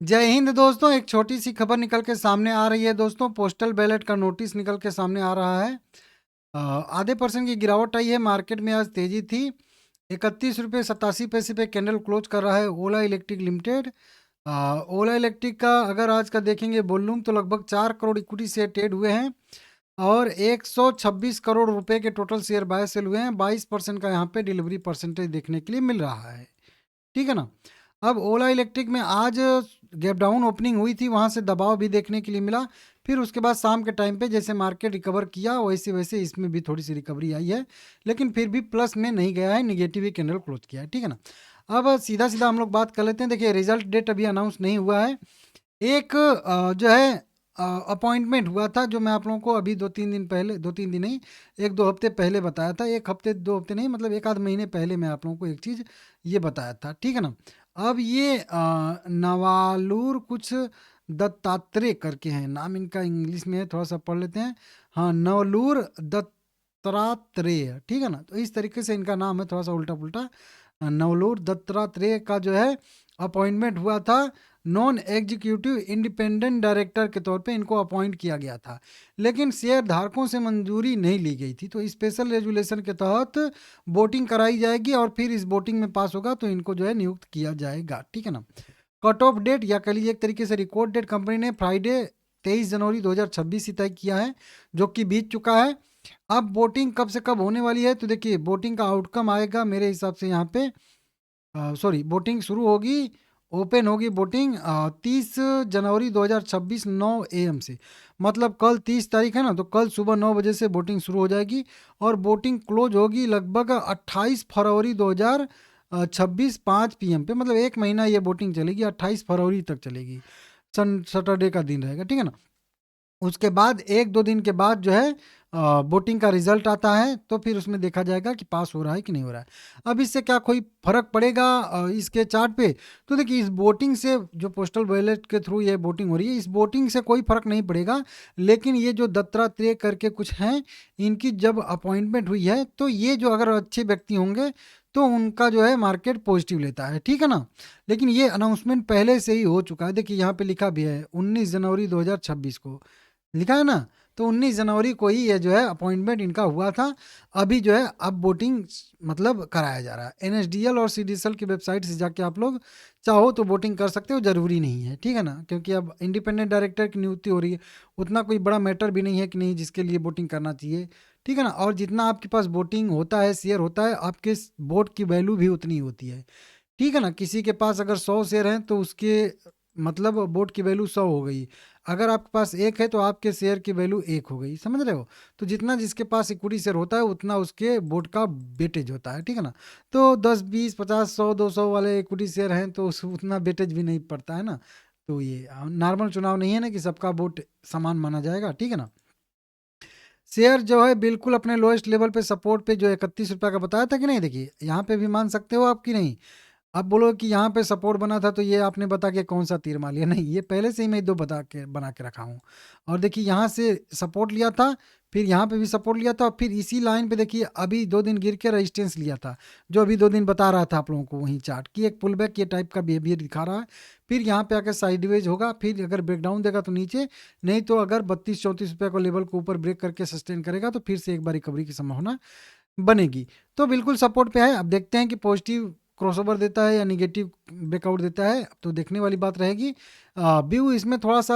जय हिंद दोस्तों, एक छोटी सी खबर निकल के सामने आ रही है दोस्तों। पोस्टल बैलेट का नोटिस निकल के सामने आ रहा है। आधे % की गिरावट आई है। मार्केट में आज तेजी थी। 31 रुपये 87 पैसे पे कैंडल क्लोज कर रहा है ओला इलेक्ट्रिक लिमिटेड। ओला इलेक्ट्रिक का अगर आज का देखेंगे वॉल्यूम तो लगभग 4 करोड़ इक्विटी शेयर ट्रेड हुए हैं और 126 करोड़ रुपए के टोटल शेयर बाय सेल हुए हैं। 22% का यहाँ पे डिलीवरी परसेंटेज देखने के लिए मिल रहा है। ठीक है ना। अब ओला इलेक्ट्रिक में आज गैप डाउन ओपनिंग हुई थी, वहाँ से दबाव भी देखने के लिए मिला। फिर उसके बाद शाम के टाइम पे जैसे मार्केट रिकवर किया वैसे वैसे इसमें भी थोड़ी सी रिकवरी आई है, लेकिन फिर भी प्लस में नहीं गया है, निगेटिव ही कैंडल क्लोज किया है। ठीक है ना। अब सीधा सीधा हम लोग बात कर लेते हैं। देखिए, रिजल्ट डेट अभी अनाउंस नहीं हुआ है। एक जो है अपॉइंटमेंट हुआ था, जो मैं आप लोगों को अभी 2-3 दिन पहले, 2-3 दिन नहीं, 1-2 हफ्ते पहले बताया था। 1 हफ्ते 2 हफ्ते नहीं, मतलब 1 आध महीने पहले मैं आप लोगों को एक चीज़ ये बताया था। ठीक है ना। अब ये नवालूर कुछ दत्तात्रेय करके हैं, नाम इनका इंग्लिश में है, थोड़ा सा पढ़ लेते हैं। हाँ, नवलूर दत्तात्रेय। ठीक है ना। तो इस तरीके से इनका नाम है, थोड़ा सा उल्टा पुल्टा। नवलूर दत्तात्रेय का जो है अपॉइंटमेंट हुआ था। नॉन एग्जीक्यूटिव इंडिपेंडेंट डायरेक्टर के तौर पे इनको अपॉइंट किया गया था, लेकिन शेयर धारकों से मंजूरी नहीं ली गई थी। तो स्पेशल रेजुलेशन के तहत वोटिंग कराई जाएगी और फिर इस वोटिंग में पास होगा तो इनको जो है नियुक्त किया जाएगा। ठीक है ना। कट ऑफ डेट या कह लीजिए एक तरीके से रिकॉर्ड डेट कंपनी ने फ्राइडे 23 जनवरी 2026 ही तय किया है, जो कि बीत चुका है। अब वोटिंग कब से कब होने वाली है, तो देखिए वोटिंग का आउटकम आएगा मेरे हिसाब से यहाँ पे, सॉरी, वोटिंग शुरू होगी, ओपन होगी वोटिंग 30 जनवरी 2026 9 AM से। मतलब कल 30 तारीख है ना, तो कल सुबह 9 बजे से वोटिंग शुरू हो जाएगी और वोटिंग क्लोज होगी लगभग 28 फरवरी 2026 5 PM पे। मतलब 1 महीना ये वोटिंग चलेगी, 28 फरवरी तक चलेगी। सैटरडे का दिन रहेगा। ठीक है ना। उसके बाद 1-2 दिन के बाद जो है वोटिंग का रिजल्ट आता है, तो फिर उसमें देखा जाएगा कि पास हो रहा है कि नहीं हो रहा है। अब इससे क्या कोई फर्क पड़ेगा इसके चार्ट पे, तो देखिए इस वोटिंग से, जो पोस्टल बैलेट के थ्रू ये वोटिंग हो रही है, इस वोटिंग से कोई फर्क नहीं पड़ेगा। लेकिन ये जो दत्तात्रेय करके कुछ हैं, इनकी जब अपॉइंटमेंट हुई है, तो ये जो अगर अच्छे व्यक्ति होंगे तो उनका जो है मार्केट पॉजिटिव लेता है। ठीक है ना। लेकिन ये अनाउंसमेंट पहले से ही हो चुका है। देखिए यहाँ पे लिखा भी है 19 जनवरी 2026 को लिखा है ना। तो 19 जनवरी को ही ये जो है अपॉइंटमेंट इनका हुआ था। अभी जो है अब वोटिंग मतलब कराया जा रहा है। एनएसडीएल और सीडीएसएल की वेबसाइट से जाके आप लोग चाहो तो वोटिंग कर सकते हो, ज़रूरी नहीं है। ठीक है ना। क्योंकि अब इंडिपेंडेंट डायरेक्टर की नियुक्ति हो रही है, उतना कोई बड़ा मैटर भी नहीं है कि नहीं जिसके लिए वोटिंग करना चाहिए। ठीक है ना। और जितना आपके पास वोटिंग होता है, शेयर होता है, आपके वोट की वैल्यू भी उतनी होती है। ठीक है ना। किसी के पास अगर 100 शेयर हैं तो उसके मतलब वोट की वैल्यू 100 हो गई। अगर आपके पास एक है तो आपके शेयर की वैल्यू 1 हो गई। समझ रहे हो। तो जितना जिसके पास इक्विटी शेयर होता है उतना उसके वोट का वेटेज होता है। ठीक है ना। तो 10 20 50 100 200 वाले इक्विटी शेयर हैं तो उतना वेटेज भी नहीं पड़ता है ना। तो ये नॉर्मल चुनाव नहीं है ना कि सबका वोट समान माना जाएगा। ठीक है ना। शेयर जो है बिल्कुल अपने लोएस्ट लेवल पे सपोर्ट पे, जो 31 रुपये का बताया था कि नहीं, देखिए यहाँ पे भी मान सकते हो आप कि नहीं। अब बोलो कि यहाँ पे सपोर्ट बना था तो ये आपने बता के कौन सा तीर मार लिया, नहीं, ये पहले से ही मैं दो बना के रखा हूँ। और देखिए यहाँ से सपोर्ट लिया था, फिर यहाँ पे भी सपोर्ट लिया था, और फिर इसी लाइन पे देखिए अभी 2 दिन गिर के रेजिस्टेंस लिया था, जो अभी 2 दिन बता रहा था आप लोगों को वहीं चार्ट की एक पुल बैक ये टाइप का बिहेवियर दिखा रहा है। फिर यहाँ पे आकर साइडवेज होगा, फिर अगर ब्रेकडाउन देगा तो नीचे, नहीं तो अगर 32-34 रुपये को लेवल को ऊपर ब्रेक करके सस्टेन करेगा तो फिर से एक बार रिकवरी की संभावना बनेगी। तो बिल्कुल सपोर्ट पे है। अब देखते हैं कि पॉजिटिव क्रॉसओवर देता है या निगेटिव ब्रेकआउट देता है, तो देखने वाली बात रहेगी। व्यू इसमें थोड़ा सा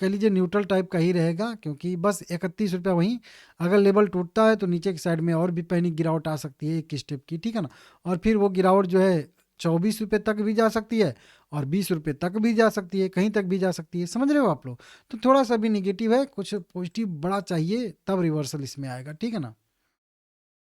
कह लीजिए न्यूट्रल टाइप का ही रहेगा, क्योंकि बस 31 रुपया वहीं अगर लेवल टूटता है तो नीचे की साइड में और भी पैनिक गिरावट आ सकती है एक स्टेप की। ठीक है ना। और फिर वो गिरावट जो है 24 रुपये तक भी जा सकती है और 20 रुपये तक भी जा सकती है, कहीं तक भी जा सकती है। समझ रहे हो आप लोग। तो थोड़ा सा भी निगेटिव है, कुछ पॉजिटिव बड़ा चाहिए तब रिवर्सल इसमें आएगा। ठीक है ना।